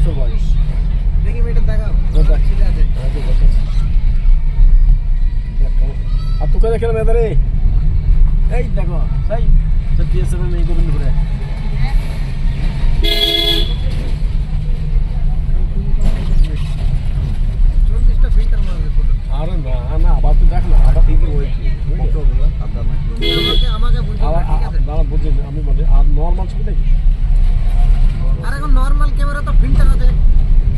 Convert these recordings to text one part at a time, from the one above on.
বছর বয়স। দেখি মেয়েটা দেখাও। ছেলে আছে। আর তোকে দেখে না রে, এই দেখো সেই BSF এই গোবিন্দপুরে। আরে না না, আবার তো দেখ না, আবার ঠিকই হয়েছে দাঁড়া বুঝি আমি বলি। আর নর্মাল ছবি দেখি, আর এখন নর্মাল ক্যামেরা তো ফিল্টার আছে,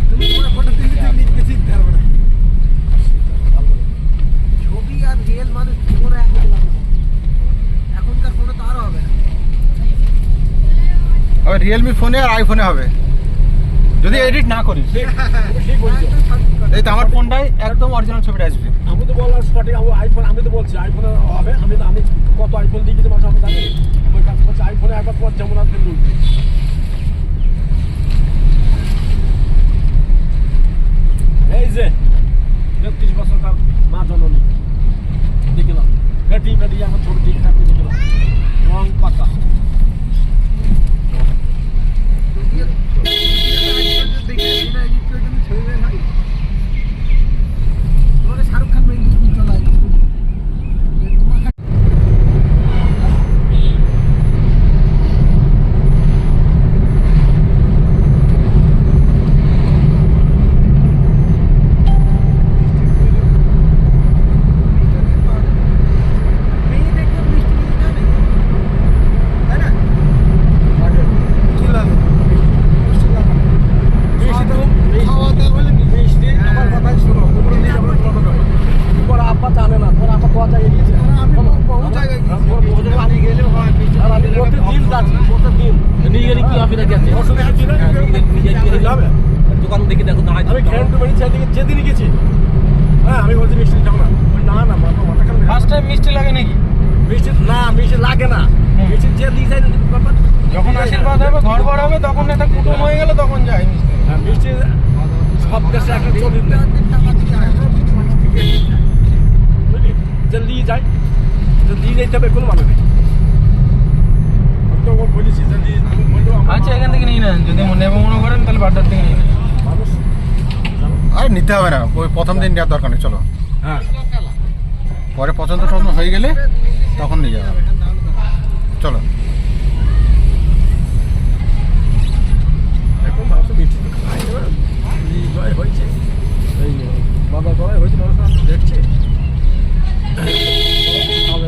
তুমি তোমার ফটো তুলতে নিজেকে চিনতে পারবে না। ছবি আর রিয়েল মানুষ পুরো এক হতে পারবে না। এখনকার ফোনে তো আরো হবে না। হবে রিয়েলমি ফোনে আর আইফোনে হবে যদি এডিট না করিস। ঠিক বলছো। এই তো আমার ফোনটাই একদম অরিজিনাল ছবিটা আসবে। আমি তো বললাম সঠিক আইফোন, আমি তো বলছি আইফোনে হবে। আমি কত আইফোন দিয়ে কিছু মানুষ আমি জানি, ওই কাছে বলছি আইফোনে একবার পর যেমন আসবে বলবে। এই যে 33 বছরকার মা জননী দেখলাম, বেটি বেটি আমার ছবি ঠিক থাকতে দেখলাম, রং পাকা। শাহরুখ খান চলে দোকান দেখে দেখো দাঁড়াই। আমি খেয়াল করে যেদিনই গেছি, হ্যাঁ আমি বলছি মিষ্টি খাবো না। না না মাথা খারাপ। ফার্স্ট টাইম মিষ্টি লাগে নাকি? মিষ্টি না, মিষ্টি লাগে না। মিষ্টি যে দিয়ে যায় যখন আশীর্বাদ হবে, ঘর বড় হবে, তখন একটা কুটুম হয়ে গেলে তখন যায় মিষ্টি। হ্যাঁ মিষ্টি সব দেশে একটা চলিত নেই, বুঝলি? যে নিয়ে যায়, যে দিয়ে যাইতে হবে কোনো মানে নেই। আমি তো বলেছি যে বললেও আচ্ছা এখান থেকে নিয়ে নেন, যদি নেবো মনে করেন তাহলে বাড্ডার থেকে নিয়ে নেন। মানুষ আর নিতে হবে না, ওই প্রথম দিন নেওয়ার দরকার নেই। চলো হ্যাঁ পরে পছন্দ টছন্দ হয়ে গেলে তখন নিয়ে যাবে। চলো এখন মানুষ মিষ্টি তো খাই না, জয় হয়েছে, এই বাবা জয় হয়েছে, মানুষ দেখছে।